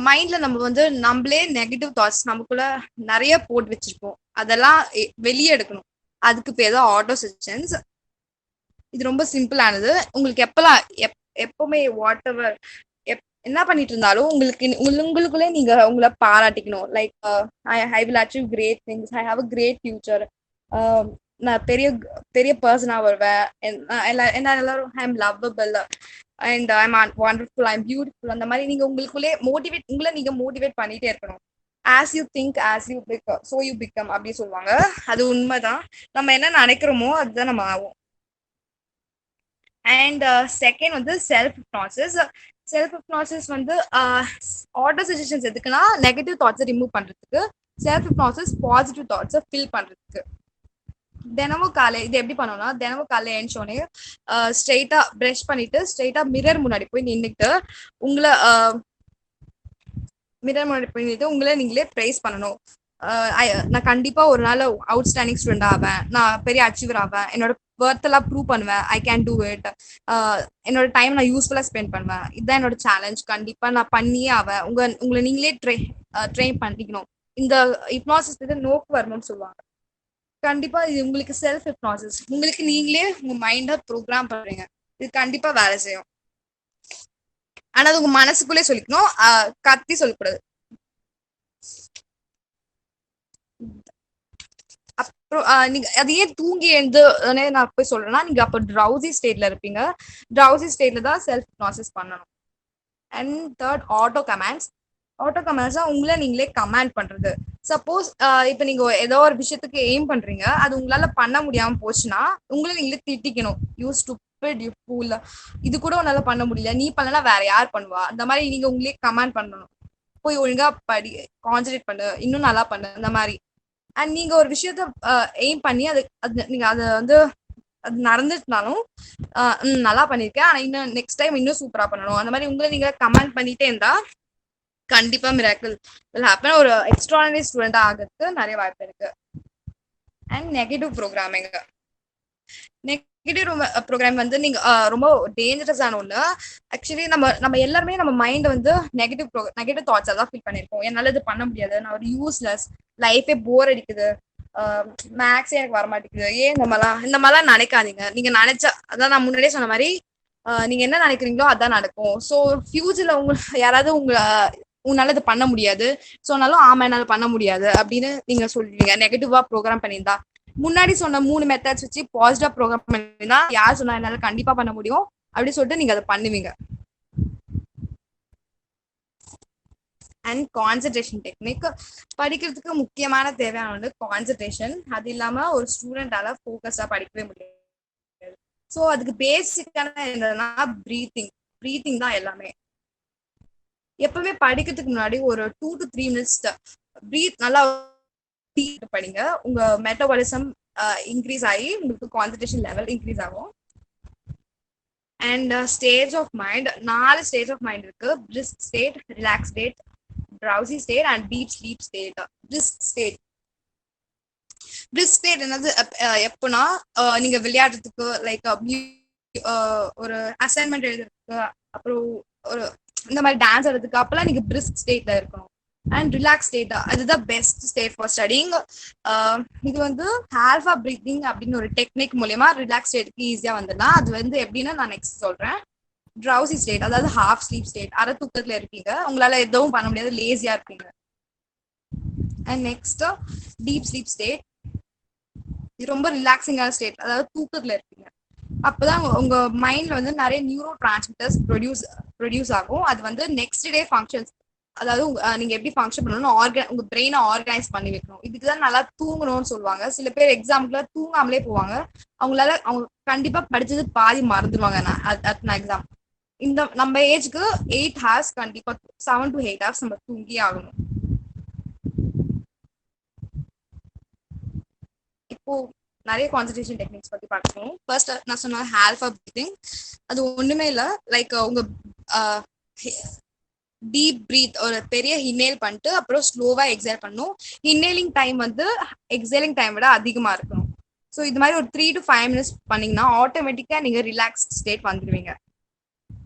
மைண்ட்ல நம்ம வந்து நம்மளே நெகட்டிவ் தாட்ஸ் நமக்குள்ள நிறைய போட்டு வச்சிருப்போம், அதெல்லாம் வெளியே எடுக்கணும். அதுக்கு பேர் தான் ஆட்டோ சஜஷன்ஸ். இது ரொம்ப சிம்பிளானது. உங்களுக்கு எப்பவுமே வாட் எவர் என்ன பண்ணிட்டு இருந்தாலும் உங்களுக்குள்ளே நீங்க உங்களை பாராட்டிக்கணும். Like I will achieve great things, I have a great future, நான் பெரிய பெரிய பர்சனா வருவேன், என்ன எல்லாரும் I am lovable and I am wonderful, I am beautiful. அந்த மாதிரி நீங்க உங்களுக்குள்ளே உங்களை நீங்க மோட்டிவேட் பண்ணிட்டே இருக்கணும். As you think as you become so you become அப்படி சொல்லுவாங்க. அது உண்மைதான். நம்ம என்ன நினைக்கிறோமோ அதுதான் நம்ம ஆகும். அண்ட் செகண்ட் வந்து செல்ஃப் ஹிப்னாசிஸ். செல்ஃப் ஹிப்னாசிஸ் வந்து ஆட்டோ சஜஷன்ஸ் எதுக்குன்னா நெகட்டிவ் தாட்ஸை ரிமூவ் பண்றதுக்கு, செல்ஃப் ஹிப்னாசிஸ் பாசிட்டிவ் தாட்ஸை ஃபில் பண்றதுக்கு. தினமும் காலை இது எப்படி பண்ணோம்னா, தினமும் காலை எழுந்தோடனே ஸ்ட்ரெயிட்டா பிரஷ் பண்ணிட்டு ஸ்ட்ரெயிட்டா மிரர் முன்னாடி போய் நின்றுட்டு உங்களை உங்களை நீங்களே ப்ரைஸ் பண்ணணும். நான் கண்டிப்பா ஒரு நாள் அவுட்ஸ்டாண்டிங் ஸ்டூடெண்ட் ஆவேன், நான் பெரிய அச்சீவர் ஆவேன், என்னோட ஒர்த் எல்லாம் ப்ரூவ் பண்ணுவேன், ஐ கேன் டூ இட், என்னோட டைம் நான் யூஸ்ஃபுல்லா ஸ்பெண்ட் பண்ணுவேன், இதுதான் என்னோட சேலஞ்ச், கண்டிப்பா நான் பண்ணியே ஆவேன். உங்களை நீங்களே ட்ரெயின் பண்ணிக்கணும். இந்த ஹிப்னாசிஸ் நோக்கு வரணும்னு சொல்லுவாங்க. கண்டிப்பா இது உங்களுக்கு செல்ஃப் ஹிப்னாசிஸ், உங்களுக்கு நீங்களே உங்க மைண்ட ப்ரோக்ராம் பண்றீங்க. இது கண்டிப்பா வேலை செய்யும். ஆனா அது உங்க மனசுக்குள்ளே சொல்லிக்கணும், கத்தி சொல்லக்கூடாது. அப்புறம் நீங்க அது ஏன் தூங்கி எழுந்து நான் போய் சொல்றேன்னா, நீங்க அப்போ ட்ரௌசி ஸ்டேட்ல இருப்பீங்க. ட்ரௌசி ஸ்டேட்ல தான் செல்ஃப் ஹிப்னாசிஸ் பண்ணணும். And third auto commands. Auto commands தான் உங்களை நீங்களே கமாண்ட் பண்றது. சப்போஸ் இப்ப நீங்க ஏதோ ஒரு விஷயத்துக்கு எய்ம் பண்றீங்க, அது உங்களால பண்ண முடியாம போச்சுன்னா உங்களை நீங்களே திட்டிக்கணும். யூ ஸ்டூபிட், யூ ஃபூல், இது கூட உன்னால பண்ண முடியல, நீ பண்ணலன்னா வேற யார் பண்ணுவா, அந்த மாதிரி நீங்க உங்களே கமாண்ட் பண்ணணும். போய் ஒழுங்கா படி, கான்சன்ட்ரேட் பண்ணு, இன்னும் நல்லா பண்ணு, அந்த மாதிரி. அண்ட் நீங்க ஒரு விஷயத்த எய்ம் பண்ணி அது நீங்க அதை வந்து அது நடந்துட்டுனாலும் நல்லா பண்ணிருக்கேன், ஆனா இன்னும் நெக்ஸ்ட் டைம் இன்னும் சூப்பரா பண்ணணும், அந்த மாதிரி உங்களை நீங்க கமெண்ட் பண்ணிட்டே இருந்தா கண்டிப்பா மிராக்கிள் வில் ஹேப்பன். ஒரு எக்ஸ்ட்ரானரி ஸ்டூடெண்டா ஆகிறதுக்கு நிறைய வாய்ப்பு இருக்கு. And negative programming. Negative program வந்து நீங்க ரொம்ப டேஞ்சரஸான ஒண்ணு. ஆக்சுவலி நம்ம எல்லாருமே நம்ம மைண்ட் வந்து நெகட்டிவ் தாட்ஸ் எல்லாம் ஃபீல் பண்ணிருக்கோம். என்னால இது பண்ண முடியாது, நான் ஒரு யூஸ்லெஸ், லைஃபே போர் அடிக்குது, மேக்ஸே எனக்கு வர மாட்டேங்குது, ஏன் இந்த மாதிரிலாம் நினைக்காதீங்க. நீங்க நினைச்சா, அதான் நான் முன்னாடியே சொன்ன மாதிரி நீங்க என்ன நினைக்கிறீங்களோ அதான் நடக்கும். ஸோ ஃபியூச்சர்ல யாராவது உன்னால இது பண்ண முடியாது சொன்னாலும் ஆமா என்னால பண்ண முடியாது அப்படின்னு நீங்க சொல்லுவீங்க. நெகட்டிவா ப்ரோக்ராம் பண்ணியிருந்தா, முன்னாடி சொன்ன 3 மெத்தட்ஸ் வச்சு பாசிட்டிவா ப்ரோக்ராம் பண்ணிருந்தா யார் சொன்னா என்னால கண்டிப்பா பண்ண முடியும் அப்படின்னு சொல்லிட்டு நீங்க அதை பண்ணுவீங்க. And concentration technique. படிக்கிறதுக்கு முக்கியமான தேவையான வந்து கான்சன்ட்ரேஷன். அது இல்லாம ஒரு ஸ்டூடெண்டால ஃபோக்கஸா படிக்கவே முடியாது. ஸோ அதுக்கு பேசிக்கான என்னன்னா ப்ரீத்திங் தான் எல்லாமே. எப்பவுமே படிக்கிறதுக்கு முன்னாடி ஒரு 2 to 3 மினிட்ஸ் ப்ரீத் நல்லா படிங்க. உங்க மெட்டபாலிசம் இன்க்ரீஸ் ஆகி உங்களுக்கு கான்சன்ட்ரேஷன் லெவல் இன்க்ரீஸ் ஆகும். And stage of mind, 4 stage of mind இருக்கு. Brisk state, relax state, drowsy state and deep sleep state. Brisk state என்னது எப்போனா நீங்க விளையாடுறதுக்கு, லைக் ஒரு அசைன்மெண்ட் எழுதுறதுக்கு, அப்புறம் ஒரு இந்த மாதிரி டான்ஸ் ஆடுறதுக்கு, அப்பெல்லாம் நீங்க பிரிஸ்க் ஸ்டேட்ல இருக்கணும். அண்ட் ரிலாக்ஸ் ஸ்டேட், அதுதான் பெஸ்ட் ஸ்டேட் ஃபார் ஸ்டடிங். இது வந்து ஆல்ஃபா பிரீத்திங் அப்படின்னு ஒரு டெக்னிக் மூலமா ரிலாக்ஸ் ஸ்டேட்டுக்கு ஈஸியா வந்துடலாம். அது வந்து எப்படின்னா நான் நெக்ஸ்ட் சொல்றேன். ட்ரௌசி ஸ்டேட், அதாவது ஹாஃப் ஸ்லீப் ஸ்டேட், அரை தூக்கத்துல இருக்கீங்க, உங்களால எதுவும் பண்ண முடியாது, லேசியா இருப்பீங்க. And next deep sleep state, இது ரொம்ப ரிலாக்ஸிங்கான ஸ்டேட், அதாவது தூக்கத்துல இருப்பீங்க. அப்பதான் உங்க மைண்ட்ல வந்து நிறைய நியூரோ டிரான்ஸ்மிட்டர்ஸ் ப்ரொடியூஸ் ஆகும். அது வந்து நெக்ஸ்ட் டே ஃபங்க்ஷன்ஸ், அதாவது நீங்க எப்படி ஃபங்க்ஷன் பண்ணணும், உங்க பிரெயினை ஆர்கனைஸ் பண்ணி வைக்கணும். இதுக்குதான் நல்லா தூங்கணும்னு சொல்லுவாங்க. சில பேர் எக்ஸாம்ல தூங்காமலே போவாங்க, அவங்க கண்டிப்பா படிச்சது பாதி மறந்துடுவாங்க. நான் எக்ஸாம் இந்த நம்ம ஏஜ்க்கு 8 hours கண்டிப்பா 7 to 8 hours நம்ம தூங்கி ஆகணும். இப்போ நிறைய கான்சன்ட்ரேஷன் டெக்னிக்ஸ் பத்தி பார்க்கணும். ஃபர்ஸ்ட் நான் சொன்ன ஆல்ஃபா பிரீத்திங், அது ஒண்ணுமே இல்லை, லைக் உங்க டீப் பிரீத், ஒரு பெரிய இன்ஹேல் பண்ணிட்டு அப்புறம் ஸ்லோவா எக்ஸேல் பண்ணணும். இன்ஹேலிங் டைம் வந்து எக்ஸேலிங் டைம் விட அதிகமா இருக்கணும். ஸோ இது மாதிரி ஒரு 3 to 5 minutes பண்ணீங்கன்னா ஆட்டோமேட்டிக்கா நீங்க ரிலாக்ஸ் ஸ்டேட் வந்துடுவீங்க.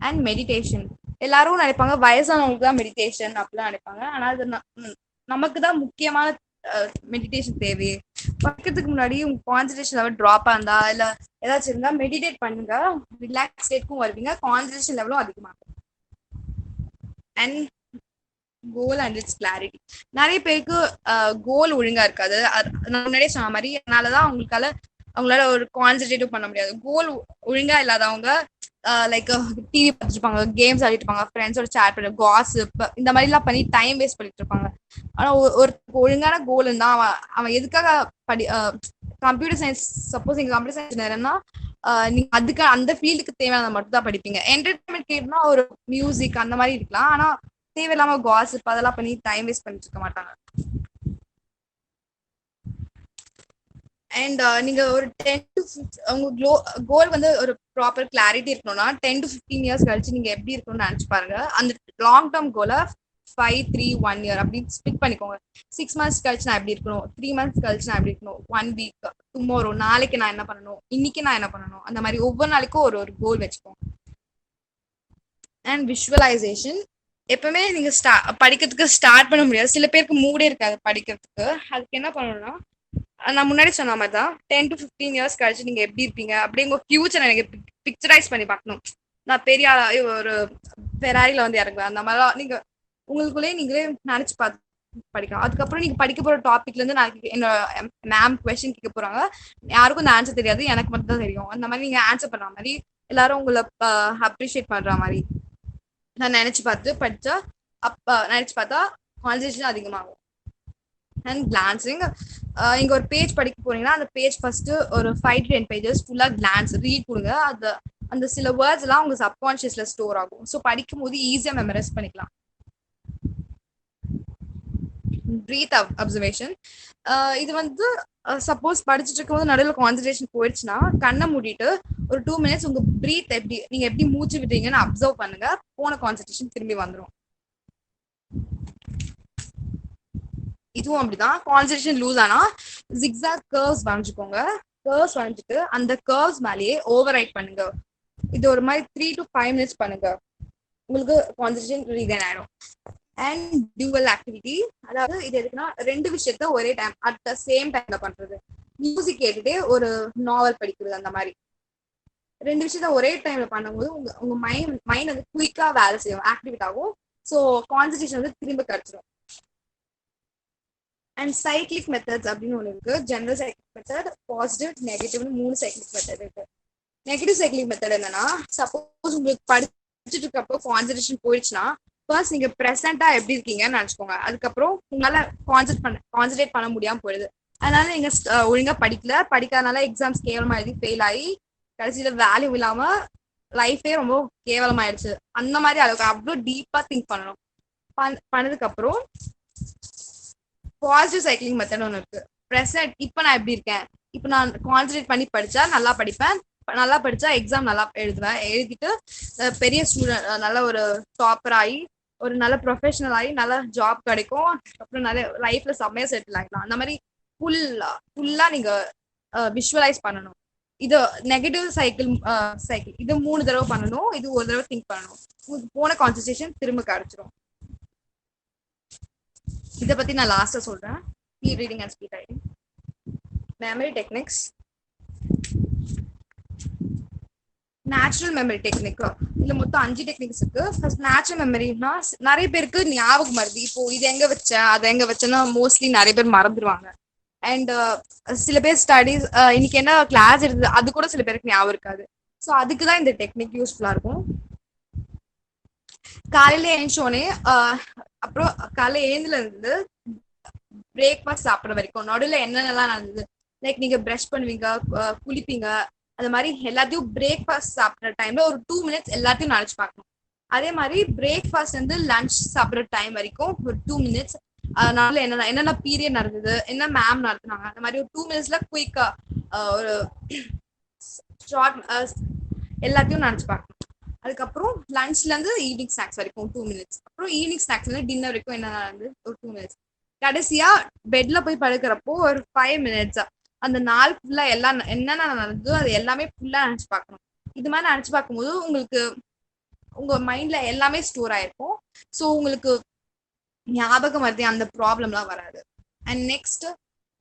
அண்ட் மெடிடேஷன், எல்லாரும் நினைப்பாங்க வயசானவங்களுக்கு தான் மெடிடேஷன் அப்படிலாம் நினைப்பாங்க. ஆனா அது நமக்கு தான் முக்கியமான மெடிடேஷன் தேவையே. படிக்கிறதுக்கு முன்னாடி உங்க கான்சன்ட்ரேஷன் லெவல் ட்ராப் இருந்தா இல்ல ஏதாச்சும் இருந்தா மெடிடேட் பண்ணுங்க, ரிலாக்ஸ் ஸ்டேட்க்கும் வருவீங்க, கான்சன்ட்ரேஷன் லெவலும் அதிகமாகும். And goal and it's clarity. நிறைய பேருக்கு கோல் ஒழுங்கா இருக்காது. நான் முன்னாடியே சொன்ன மாதிரி அதனாலதான் அவங்களால ஒரு கான்சென்ட்ரேட்டிவ் பண்ண முடியாது. கோல் ஒழுங்கா இல்லாதவங்க லைக் டிவி பார்த்துருப்பாங்க, கேம்ஸ் ஆடிட்டு இருப்பாங்க, ஃப்ரெண்ட்ஸோட சேட் பண்ணி காசிப் இந்த மாதிரி எல்லாம் பண்ணி டைம் வேஸ்ட் பண்ணிட்டு இருப்பாங்க. ஆனா ஒரு ஒழுங்கான கோல் இருந்தா அவன் எதுக்காக கம்ப்யூட்டர் சயின்ஸ், சப்போஸ் நீங்க கம்ப்யூட்டர் சயின்ஸ் இன்ஜினியர்னா நீங்க அதுக்கு அந்த ஃபீல்டுக்கு தேவையானதை மட்டும் தான் படிப்பீங்க. என்டர்டைன்மெண்ட் கேட்னா ஒரு மியூசிக் அந்த மாதிரி இருக்கலாம். ஆனா தேவையில்லாம காசிப் அதெல்லாம் பண்ணி டைம் வேஸ்ட் பண்ணிட்டு இருக்க மாட்டாங்க. அண்ட் நீங்க ஒரு 10 to 15 உங்க கோல் வந்து ஒரு ப்ராப்பர் கிளாரிட்டி இருக்கணும்னா 10 to 15 இயர்ஸ் கழிச்சு நீங்க எப்படி இருக்கணும்னு நினைச்சு பாருங்க. அந்த லாங் டேர்ம் கோலை 5, 3, 1 year அப்படின்னு ஸ்பிட் பண்ணிக்கோங்க. 6 months கழிச்சு நான் எப்படி இருக்கணும், 3 months கழிச்சு நான் எப்படி இருக்கணும், 1 week, டுமாரோ நாளைக்கு நான் என்ன பண்ணணும், இன்னைக்கு நான் என்ன பண்ணணும், அந்த மாதிரி ஒவ்வொரு நாளைக்கும் ஒரு ஒரு கோல் வச்சுக்கோங்க. And visualisation. எப்பவுமே நீங்க படிக்கிறதுக்கு ஸ்டார்ட் பண்ண முடியாது. சில பேருக்கு மூடே இருக்காது படிக்கிறதுக்கு. அதுக்கு என்ன பண்ணணும்னா நான் முன்னாடி சொன்ன மாதிரி தான் 10 to 15 years கழிச்சு நீங்க எப்படி இருப்பீங்க அப்படி உங்க ஃபியூச்சர் எனக்கு பிக்சரைஸ் பண்ணி பார்க்கணும். நான் பெரிய ஒரு ஃபெராரில வந்து இறங்குவேன் அந்த மாதிரிலாம் நீங்க உங்களுக்குள்ளேயே நீங்களே நினைச்சு பார்த்து படிக்கலாம். அதுக்கப்புறம் நீங்க படிக்க போற டாபிக்ல இருந்து நான் என்னோட மேம் கொஸ்டின் கேட்க போறாங்க, யாருக்கும் இந்த ஆன்சர் தெரியாது, எனக்கு மட்டும் தான் தெரியும். அந்த மாதிரி நீங்க ஆன்சர் பண்ற மாதிரி எல்லாரும் உங்களை அப்ரிஷியேட் பண்ற மாதிரி நான் நினைச்சு பார்த்து படிச்சா நினைச்சு பார்த்தா கான்சன்ட்ரேஷன் அதிகமாகும். And glancing. இங்க ஒரு பேஜ் படிக்க போறீங்கன்னா அந்த பேஜ் ஃபர்ஸ்ட் ஒரு 5 to 10 pages ஃபுல்லா கிளான்ஸ் ரீட் கொடுங்க. அந்த சில வேர்ட்ஸ் எல்லாம் உங்க சப்கான்சியஸ்ல ஸ்டோர் ஆகும். ஸோ படிக்கும் போது ஈஸியா மெமரைஸ் பண்ணிக்கலாம். Breath observation. இது வந்து சப்போஸ் படிச்சுட்டு இருக்கும்போது நடுவில் கான்சன்ட்ரேஷன் போயிடுச்சுன்னா கண்ணை மூடிட்டு ஒரு 2 minutes உங்க பிரீத் நீங்க எப்படி மூச்சு விடுறீங்கன்னு அப்சர்வ் பண்ணுங்க. போன கான்சன்ட்ரேஷன் திரும்பி வந்துடும். இதுவும் அப்படிதான். கான்சன்ட்ரேஷன் லூஸ் ஆனா ஜிக்ஸாக் கர்வ்ஸ் வரைஞ்சுக்கோங்க. கர்வ்ஸ் வரைஞ்சிட்டு அந்த கர்வ்ஸ் மேலேயே ஓவர் ரைட் பண்ணுங்க. இது ஒரு மாதிரி 3 to 5 minutes பண்ணுங்க, உங்களுக்கு கான்சன்ட்ரேஷன் ரீகைன் ஆயிடும். And dual activity. அதாவது இது எதுக்குன்னா 2 விஷயத்த ஒரே டைம் அட் த சேம் டைம்ல பண்றது. மியூசிக் கேட்டுட்டு ஒரு நாவல் படிக்கிறது, அந்த மாதிரி 2 விஷயத்த ஒரே டைம்ல பண்ணும்போது உங்க மைண்ட் வந்து குயிக்கா வேலை செய்யும், ஆக்டிவேட் ஆகும். ஸோ கான்சன்ட்ரேஷன் வந்து திரும்ப கிடைச்சிடும். அண்ட் சைக்ளிக் மெத்தட்ஸ் அப்படின்னு ஒன்று இருக்கு. ஜெனரல் சைக்ளிக் மெத்தட், பாசிட்டிவ், நெகட்டிவ்னு 3 சைக்ளிக் மெத்தட் இருக்கு. நெகட்டிவ் சைக்ளிக் மெத்தட் என்னன்னா, சப்போஸ் உங்களுக்கு படிச்சுட்டு இருக்கப்போ கான்சன்ட்ரேஷன் போயிடுச்சுன்னா ஃபர்ஸ்ட் நீங்க ப்ரெசென்ட்டா எப்படி இருக்கீங்கன்னு நினைச்சுக்கோங்க. அதுக்கப்புறம் உங்களால கான்சன்ட்ரேட் பண்ண முடியாம போயிடுது. அதனால நீங்க ஒழுங்கா படிக்காதனால எக்ஸாம்ஸ் கேவலமா எழுதி ஃபெயில் ஆகி கடைசியில வேல்யூ இல்லாம லைஃபே ரொம்ப கேவலமாயிடுச்சு. அந்த மாதிரி அளவுக்கு அவ்வளோ டீப்பா திங்க் பண்ணணும். பண்ணதுக்கு அப்புறம் பாசிட்டிவ் சைக்கிளிங் மெத்தட் ஒன்று இருக்கு. ப்ரெசென்ட் இப்போ நான் எப்படி இருக்கேன், இப்போ நான் கான்சன்ட்ரேட் பண்ணி படிச்சா நல்லா படிப்பேன், நல்லா படிச்சா எக்ஸாம் நல்லா எழுதுவேன், எழுதிட்டு பெரிய ஸ்டூடெண்ட் நல்ல ஒரு டாப்பர் ஆகி ஒரு நல்ல ப்ரொஃபஷனல் ஆகி நல்ல ஜாப் கிடைக்கும், அப்புறம் நிறைய லைஃப்ல செம்மையா செட்டில் ஆகிக்கலாம். அந்த மாதிரி ஃபுல்லா நீங்க விஷுவலைஸ் பண்ணணும். இது நெகட்டிவ் சைக்கிள் இது 3 தடவை பண்ணணும். இது ஒரு தடவை திங்க் பண்ணணும். போன கான்சன்ட்ரேஷன் திரும்ப கிடைச்சிரும். இதை பத்தி நான் லாஸ்டா சொல்றேன். Speed reading and speed writing. Memory techniques. Natural memory technique. இதுல மொத்தம் 5 டெக்னிக்ஸ் இருக்கு. ஃபர்ஸ்ட் நேச்சுரல் மெமரினா நிறைய பேருக்கு ஞாபகம் மறதி. இப்போ இது எங்க வச்சேன் அதை எங்க வச்சேன்னா மோஸ்ட்லி நிறைய பேர் மறந்துடுவாங்க. அண்ட் சில பேர் ஸ்டடீஸ் இன்னைக்கு என்ன கிளாஸ் இருக்குது அது கூட சில பேருக்கு ஞாபகம் இருக்காது. ஸோ அதுக்குதான் இந்த டெக்னிக் யூஸ்ஃபுல்லா இருக்கும். காலையில எழுந்தோடனே அப்புறம் காலையில எழுந்துல இருந்து பிரேக்ஃபாஸ்ட் சாப்பிட்ற வரைக்கும் நடுவில் என்னென்னலாம் நடந்தது, லைக் நீங்க ப்ரஷ் பண்ணுவீங்க, குளிப்பீங்க, அது மாதிரி எல்லாத்தையும் பிரேக்ஃபாஸ்ட் சாப்பிட்ற டைம்ல ஒரு 2 minutes எல்லாத்தையும் நினைச்சு பார்க்கணும். அதே மாதிரி பிரேக்ஃபாஸ்ட் வந்து லஞ்ச் சாப்பிட்ற டைம் வரைக்கும் ஒரு 2 minutes அதனால என்னென்ன பீரியட் நடந்தது, என்ன மேம் நடத்துனாங்க, அந்த மாதிரி ஒரு 2 minutesல குயிக்கா ஒரு ஷார்ட் எல்லாத்தையும் நினைச்சு பார்க்கணும். அதுக்கப்புறம் லஞ்ச்ல இருந்து ஈவினிங் ஸ்நாக்ஸ் வரைக்கும் 2 minutes, அப்புறம் ஈவினிங் ஸ்நாக்ஸ்ல இருந்து டின்னர் வரைக்கும் என்ன நடந்தது ஒரு 2 minutes, கடைசியா பெட்ல போய் படுக்கிறப்போ ஒரு 5 minutes அந்த நாள் ஃபுல்லா எல்லாம் என்னென்ன நடந்ததோ அது எல்லாமே ஃபுல்லா நினைச்சு பார்க்கணும். இது மாதிரி நினைச்சு பார்க்கும்போது உங்களுக்கு உங்க மைண்ட்ல எல்லாமே ஸ்டோர் ஆயிருக்கும். ஸோ உங்களுக்கு ஞாபகம் வருது அந்த ப்ராப்ளம்லாம் வராது. And next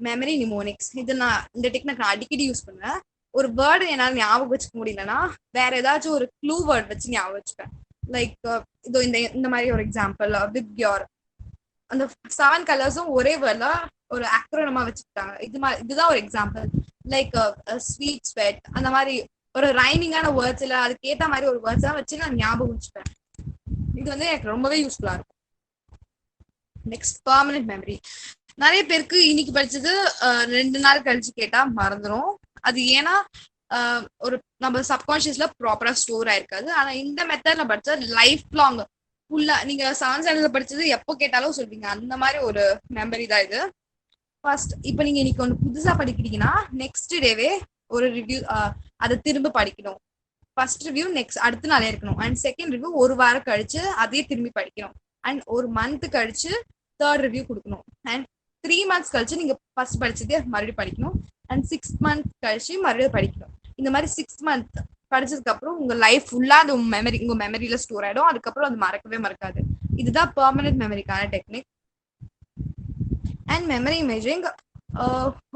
memory mnemonics. இது இந்த டெக்னிக் நான் அடிக்கடி யூஸ் பண்ணுவேன். ஒரு வேர்டு என்னால் ஞாபகம் வச்சுக்க முடியலன்னா வேற ஏதாச்சும் ஒரு க்ளூ வேர்ட் வச்சு ஞாபகம் வச்சுப்பேன். லைக் இதோ இந்த மாதிரி ஒரு எக்ஸாம்பிள், வித் யோர், அந்த 7 கலர்ஸும் ஒரே வேர்ட்ல ஒரு அக்ரோனமா வச்சுக்கிட்டாங்க. இதுதான் ஒரு எக்ஸாம்பிள். லைக் ஸ்வீட் ஸ்வெட், அந்த மாதிரி ஒரு ரைமிங்கான வேர்ட்ஸ் இல்ல அதுக்கு ஏத்த மாதிரி ஒரு வேர்ட்ஸ் தான் வச்சு நான் ஞாபகம் வச்சுப்பேன். இது வந்து எனக்கு ரொம்பவே யூஸ்ஃபுல்லா இருக்கும். Next permanent memory. நிறைய பேருக்கு இன்னைக்கு படிச்சது 2 நாள் கழிச்சு கேட்டா மறந்துடும். அது ஏன்னா ஒரு நம்ம சப்கான்சியஸ்ல ப்ராப்பரா ஸ்டோர் ஆயிருக்காது. ஆனா இந்த மெத்தட்ல படிச்சா லைஃப் லாங் ஃபுல்லா நீங்க 7th ஸ்டாண்டர்ட்ல படிச்சது எப்போ கேட்டாலும் சொல்வீங்க. அந்த மாதிரி ஒரு மெமரி தான் இது. ஃபர்ஸ்ட் இப்போ நீங்க இன்னைக்கு ஒன்று புதுசா படிக்கிறீங்கன்னா நெக்ஸ்ட் டேவே ஒரு ரிவ்யூ அதை திரும்ப படிக்கணும். ஃபர்ஸ்ட் ரிவ்யூ நெக்ஸ்ட் அடுத்த நாளே இருக்கணும். அண்ட் செகண்ட் ரிவ்யூ ஒரு வாரம் கழிச்சு அதையே திரும்பி படிக்கணும். அண்ட் ஒரு மந்த் கழிச்சு தேர்ட் ரிவ்யூ கொடுக்கணும். அண்ட் 3 months கழிச்சு நீங்க ஃபர்ஸ்ட் படிச்சதே மறுபடியும் படிக்கணும். அண்ட் 6 months கழிச்சு மறுபடியும் படிக்கணும். இந்த மாதிரி 6 months படிச்சதுக்கு அப்புறம் உங்க லைஃப் ஃபுல்லா அது உங்க மெமரியில ஸ்டோர் ஆயிடும். அதுக்கப்புறம் அது மறக்கவே மறக்காது. இதுதான் பெர்மனன்ட் மெமரிக்கான டெக்னிக். அண்ட் மெமரி இமேஜிங்,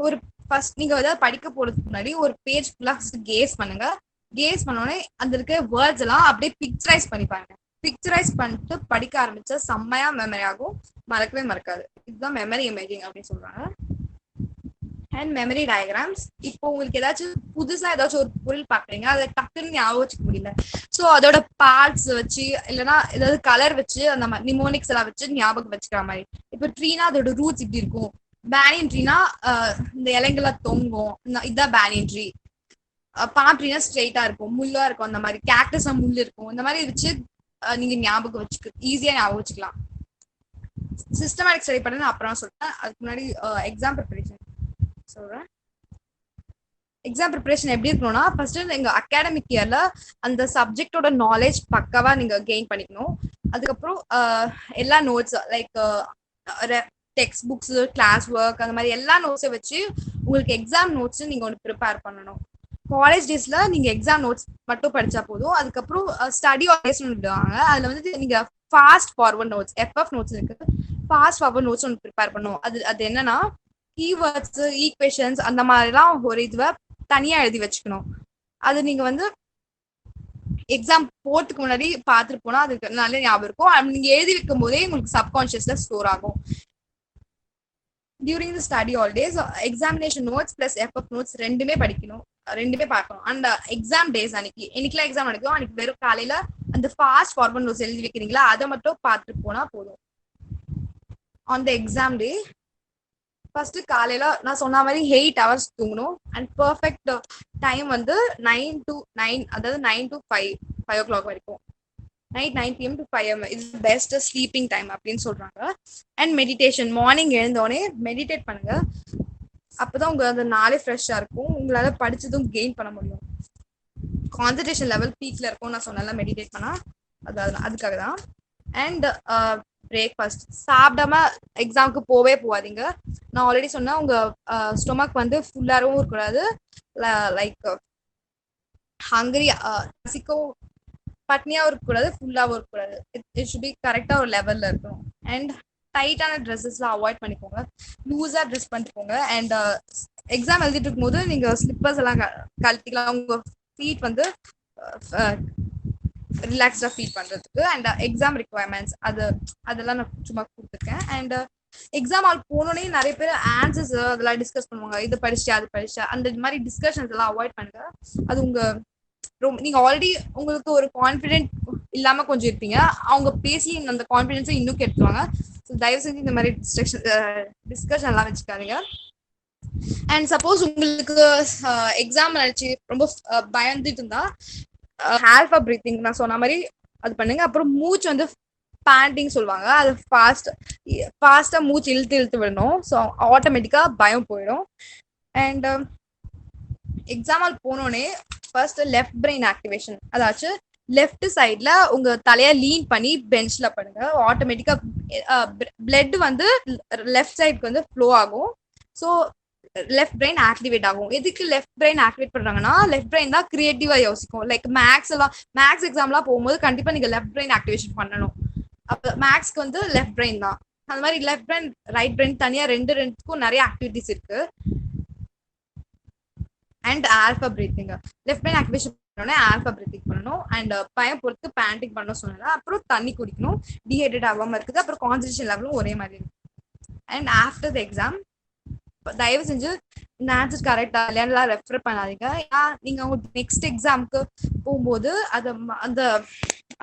ஒரு ஃபர்ஸ்ட் நீங்க ஏதாவது படிக்க போறதுக்கு முன்னாடி ஒரு பேஜ் ஃபுல்லா கேஸ் பண்ணுங்க. கேஸ் பண்ணோடனே அந்த இருக்க வேர்ட்ஸ் எல்லாம் அப்படியே பிக்சரைஸ் பண்ணிப்பாங்க. பிக்சரைஸ் பண்ணிட்டு படிக்க ஆரம்பிச்சா செம்மையா மெமரி ஆகும், மறக்கவே மறக்காது. இதுதான் மெமரி இமேஜிங் அப்படின்னு சொல்றாங்க. And memory diagrams. இப்போ உங்களுக்கு ஏதாச்சும் புதுசா ஏதாச்சும் ஒரு பொருள் பாக்குறீங்க, அதை டக்குன்னு ஞாபகம் வச்சுக்க முடியல. ஸோ அதோட பார்ட்ஸ் வச்சு இல்லைன்னா ஏதாவது கலர் வச்சு அந்த மாதிரி நிமோனிக்ஸ் எல்லாம் வச்சு ஞாபகம் வச்சுக்கிற மாதிரி. இப்போ ட்ரீனா அதோட ரூட்ஸ் இப்படி இருக்கும். பேனியன் ட்ரீனா இந்த இலைங்கெல்லாம் தொங்கும், இதுதான் பேனியன் ட்ரீ. பாம் ட்ரீனா ஸ்ட்ரெயிட்டா இருக்கும், முள்ளா இருக்கும். அந்த மாதிரி கேக்டஸ் முள் இருக்கும். இந்த மாதிரி வச்சு நீங்க ஞாபகம் வச்சுக்க ஈஸியா ஞாபகம் வச்சுக்கலாம். சிஸ்டமேட்டிக் ஸ்டடி பண்ண அப்புறம் சொல்றேன். அதுக்கு முன்னாடி எக்ஸாம் ப்ரிப்பரேஷன் சொல்றேன். எக்ஸாம் ப்ரிப்பரேஷன் எப்படி இருக்கணும்னா, ஃபர்ஸ்ட் எங்க அகாடமிக் இயர்ல அந்த சப்ஜெக்டோட நாலேஜ் பக்காவா நீங்க கெயின் பண்ணிக்கணும். அதுக்கப்புறம் எல்லா notes like text books, class work, அந்த மாதிரி எல்லா நோட்ஸை வச்சு உங்களுக்கு எக்ஸாம் நோட்ஸ் நீங்க ஒன்று ப்ரிப்பேர் பண்ணணும். காலேஜ் டேஸ்ல நீங்க எக்ஸாம் நோட்ஸ் மட்டும் படிச்சா போதும். அதுக்கப்புறம் ஸ்டடி ஆல்வேஸ் விடுவாங்க. அதுல வந்து நீங்க fast forward notes, FF notes இருக்கு, ஃபாஸ்ட் ஃபார்வர்ட் நோட்ஸ் ஒன்று ப்ரிப்பேர் பண்ணும். அது என்னன்னா கீவேர்ட்ஸ், ஈக்குவேஷன்ஸ் அந்த மாதிரிலாம் ஒரு இதுவை தனியா எழுதி வச்சுக்கணும். அது நீங்க வந்து எக்ஸாம் போறதுக்கு முன்னாடி பார்த்துட்டு போனா அதுக்கு நல்ல ஞாபகம் இருக்கும். நீங்க எழுதி வைக்கும் போதே உங்களுக்கு சப்கான்சியஸ்ல ஸ்டோர் ஆகும். During the study holidays examination notes plus FF notes ரெண்டுமே படிக்கணும், ரெண்டுமே பார்க்கணும். அண்ட் எக்ஸாம் டேஸ் என்னைக்குலாம் எக்ஸாம் நடக்கும் அன்னைக்கு வெறும் காலையில அந்த ஃபாஸ்ட் ஃபார்வர்ட் நோட்ஸ் எழுதி வைக்கிறீங்களா அதை மட்டும் பார்த்துட்டு போனா போதும். On the exam day first காலையில நான் சொன்ன மாதிரி 8 hours தூங்கணும். அண்ட் பர்ஃபெக்ட் டைம் வந்து 9 to 9, அதாவது 9 to 5 o'clock வரைக்கும். நைட் 9 PM to 5 AM இது பெஸ்ட் ஸ்லீப்பிங் டைம் அப்படின்னு சொல்றாங்க. அண்ட் மெடிடேஷன், மார்னிங் எழுந்தோடனே மெடிடேட் பண்ணுங்க. அப்பதான் உங்க அந்த நாளே ஃப்ரெஷ்ஷா இருக்கும், உங்களால படிச்சதும் கெயின் பண்ண முடியும். கான்சன்ட்ரேஷன் லெவல் பீக்ல இருக்கும் நான் சொன்னல மெடிடேட் பண்ணா, அதுக்காக தான். அண்ட் பிரேக்ஃபாஸ்ட் சாப்பிடாம எக்ஸாமுக்கு போகாதீங்க. நான் ஆல்ரெடி சொன்னேன், உங்க ஸ்டொமக் வந்து ஃபுல்லாகவும் இருக்கக்கூடாது, லைக் ஹங்கரி பசிக்கும் பட்னியாவும் இருக்கக்கூடாது, ஃபுல்லாகவும் இருக்கக்கூடாது. இட் ஷுட் பி கரெக்டா ஒரு லெவல்ல இருக்கணும். அண்ட் டைட்டான ட்ரெஸ்ஸஸ்லாம் அவாய்ட் பண்ணிக்கோங்க, லூஸா ட்ரெஸ் பண்ணிக்கோங்க. அண்ட் எக்ஸாம் எழுதிட்டு இருக்கும்போது நீங்க ஸ்லிப்பர்ஸ் எல்லாம் கழட்டிக்கலாம், உங்க ஃபீட் வந்து ரிலாக்ஸ்டா ஃபீல் பண்றதுக்கு. அண்ட் எக்ஸாம் ரிக்குவயர்மெண்ட்ஸ் அதெல்லாம் நான் சும்மா கொடுத்துருக்கேன். அண்ட் எக்ஸாம் ஆல் போனோடனே நிறைய பேர் ஆன்சர்ஸ் அதெல்லாம் டிஸ்கஸ் பண்ணுவாங்க, இது படிச்சா அது படிச்சா, அந்த மாதிரி டிஸ்கஷன்ஸ் எல்லாம் அவாய்ட் பண்ணுங்க. அது உங்க நீங்க ஆல்ரெடி உங்களுக்கு ஒரு கான்ஃபிடென்ட் இல்லாம கொஞ்சம் இருப்பீங்க, அவங்க பேசி அந்த கான்ஃபிடென்ஸை இன்னும் கெடுத்துவாங்க. ஸோ தயவு செஞ்சு இந்த மாதிரி டிஸ்கஷன் எல்லாம் வச்சுக்காதீங்க. அண்ட் சப்போஸ் உங்களுக்கு எக்ஸாம் நினைச்சு ரொம்ப பயந்துட்டு இருந்தா ஹால்ஃபா பிரீத்திங் நான் சொன்ன மாதிரி அது பண்ணுங்க. அப்புறம் மூச்சு வந்து பேண்டிங் சொல்லுவாங்க, அது ஃபாஸ்டா மூச்சு இழுத்து விடணும். ஸோ ஆட்டோமேட்டிக்கா பயம் போயிடும். அண்ட் எக்ஸாம் போனோடனே ஃபர்ஸ்ட் லெஃப்ட் பிரெயின் ஆக்டிவேஷன், அதாச்சும் லெஃப்ட் சைட்ல உங்க தலைய லீன் பண்ணி பெஞ்ச்ல பண்ணுங்க. ஆட்டோமேட்டிக்கா பிளட் வந்து லெஃப்ட் சைடுக்கு வந்து ஃப்ளோ ஆகும். ஸோ லெஃப்ட் பிரெயின் ஆக்டிவேட் ஆகும். எதுக்கு லெஃப்ட் பிரெயின் ஆக்டிவேட் பண்றாங்கன்னா, லெஃப்ட் பிரெயின் தான் கிரியேட்டிவா யோசிக்கும். லைக் மேக்ஸ் எக்ஸாம்லாம் போகும்போது கண்டிப்பா நீங்க லெஃப்ட் பிரெயின் ஆக்டிவேஷன் பண்ணணும். அப்ப மேக்ஸ்க்கு வந்து லெஃப்ட் பிரெயின் தான். அந்த மாதிரி லெஃப்ட் பிரெயின் ரைட் பிரெயின் தனியா ரெண்டுக்கும் நிறைய ஆக்டிவிட்டிஸ் இருக்கு. And alpha breathing, left brain activation பண்ணோன்னே ஆல்ஃபா பிரீத்திங் பண்ணணும். அண்ட் பயம் பொறுத்து பேண்டிங் பண்ணணும் சொன்னா, அப்புறம் தண்ணி குடிக்கணும், டீஹைட்ரேட் ஆகாம இருக்குது. அப்புறம் கான்சன்ட்ரேஷன் லெவலும் ஒரே மாதிரி இருக்கு. அண்ட் ஆஃப்டர் த எக்ஸாம் தயவு செஞ்சு இந்த ஆன்சர் கரெக்டா இல்லையான்னு ரெஃபர் பண்ணாதீங்க. ஏன்னா நீங்க உங்க நெக்ஸ்ட் எக்ஸாமுக்கு போகும்போது அந்த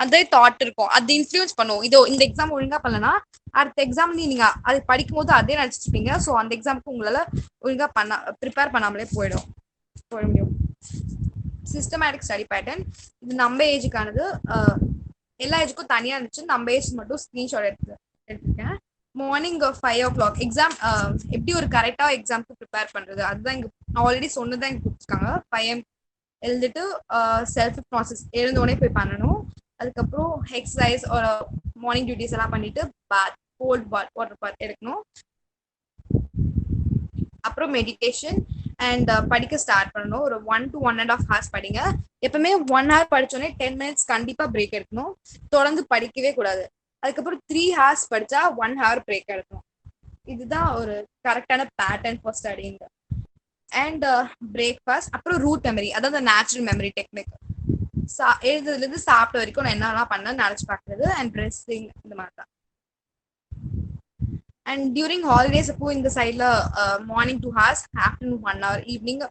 அதே தாட் இருக்கும், அது இன்ஃப்ளூயன்ஸ் பண்ணும். இதோ இந்த எக்ஸாம் ஒழுங்கா பண்ணலன்னா அடுத்த எக்ஸாம் நீங்க அது படிக்கும் போது அதே நினைச்சிட்டு இருப்பீங்க. ஸோ அந்த எக்ஸாமுக்கு உங்களால ஒழுங்கா ப்ரிப்பேர் பண்ணாமலே போயிட முடியும். சிஸ்டமேட்டிக் ஸ்டடி பேட்டர்ன் இது நம்ம ஏஜுக்கானது. எல்லா ஏஜுக்கும் தனியா இருந்துச்சு, நம்ம ஏஜ் மட்டும் ஸ்கிரீன்ஷாட் எடுத்துருக்கேன். Morning 5 o'clock exam. எப்படி ஒரு கரெக்டா எக்ஸாம்க்கு ப்ரிப்பேர் பண்றது அதுதான் இங்க ஆல்ரெடி சொன்னதான் இங்க கொடுத்துருக்காங்க. 5 AM எழுந்துட்டு செல்ஃப் ப்ராசஸ் எழுந்தோடனே போய் பண்ணணும். அதுக்கப்புறம் எக்ஸசைஸ் ஒரு மார்னிங் டியூட்டிஸ் எல்லாம் பண்ணிட்டு பாத் கோல்ட் வாட்டர் பாத் எடுக்கணும். அப்புறம் மெடிடேஷன் அண்ட் படிக்க ஸ்டார்ட் பண்ணணும். ஒரு 1 to 1.5 hours படிங்க. எப்பவுமே 1 hour படிச்சோடனே 10 minutes கண்டிப்பா பிரேக் எடுக்கணும். தொடர்ந்து படிக்கவே கூடாது. அதுக்கப்புறம் 3 hours படிச்சா 1 hour பிரேக் எடுக்கணும். இதுதான் ஒரு கரெக்டான pattern for studying. And breakfast, அப்புறம் ரூட் மெமரி, அதாவது நேச்சுரல் மெமரி டெக்னிக். எழுதுறதுல இருந்து சாப்பிட்ட வரைக்கும் நான் என்னெல்லாம் பண்ணேன்னு நினைச்சு பார்க்கறது. அண்ட் ட்ரெஸ்ஸிங் இந்த மாதிரி தான். அண்ட் டியூரிங் ஹாலிடேஸ் அப்போ இந்த சைட்ல morning 2 hours, afternoon 1 hour, evening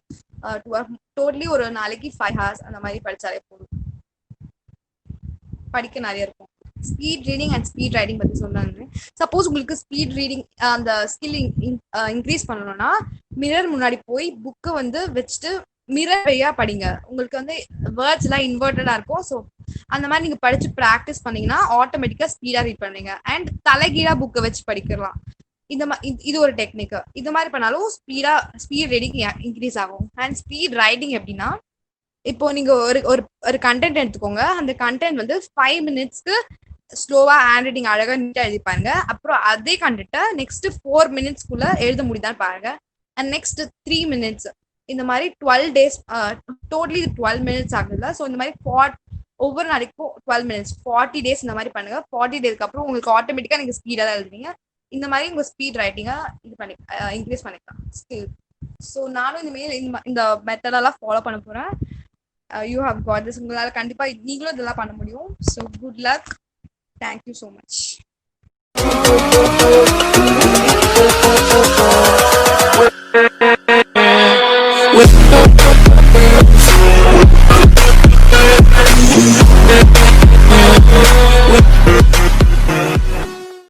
2 hours, totally ஒரு நாளைக்கு 5 hours அந்த மாதிரி படிச்சாலே போதும். படிக்க நிறைய இருக்கும். Speed reading and speed writing பத்தி சொன்னாங்க. சப்போஸ் உங்களுக்கு ஸ்பீட் ரீடிங் அந்த ஸ்கில் இன்க்ரீஸ் பண்ணணும்னா மிரர் முன்னாடி போய் புக்கை வந்து வச்சுட்டு மிரர் வழியா படிங்க. உங்களுக்கு வந்து வேர்ட்ஸ் எல்லாம் இன்வெர்டடா இருக்கும். ஸோ அந்த மாதிரி நீங்க படிச்சு ப்ராக்டிஸ் பண்ணீங்கன்னா ஆட்டோமேட்டிக்கா ஸ்பீடா ரீட் பண்ணுவீங்க. அண்ட் தலைகீழா புக்கை வச்சு படிக்கலாம். இது ஒரு டெக்னிக். இது மாதிரி பண்ணாலும் ஸ்பீட் ரீடிங் இன்க்ரீஸ் ஆகும். அண்ட் ஸ்பீட் ரைட்டிங் எப்படின்னா, இப்போ நீங்க ஒரு கண்டென்ட் எடுத்துக்கோங்க. அந்த கண்டென்ட் வந்து 5 minutesக்கு ஸ்லோவா ஹேண்ட் ரைட்டிங் அழகா நீட்டா எழுதிப்பாங்க. அப்புறம் அதே கண்டென்ட்டை நெக்ஸ்ட் 4 minutesக்குள்ள எழுத முடியுதான்னு பாருங்க. அண்ட் நெக்ஸ்ட் 3 minutes, இந்த மாதிரி 12 days, டோட்டலி 12 minutes ஆகுதுல்ல. ஸோ இந்த மாதிரி ஒவ்வொரு நாளைக்கும் 12 minutes 40 days இந்த மாதிரி பண்ணுங்க. 40 daysக்கு அப்புறம் உங்களுக்கு ஆட்டோமேட்டிக்கா நீங்க ஸ்பீடா தான் எழுதுவீங்க. இந்த மாதிரி உங்க ஸ்பீட் ரைட்டிங்கா இது பண்ணி இன்க்ரீஸ் பண்ணிக்கலாம் ஸ்கில். ஸோ நானும் இனிமேல் இந்த மெத்தடெல்லாம் ஃபாலோ பண்ண போறேன். You have got this. உங்களால கண்டிப்பா நீங்களும் இதெல்லாம் பண்ண முடியும். So good luck. Thank you so much.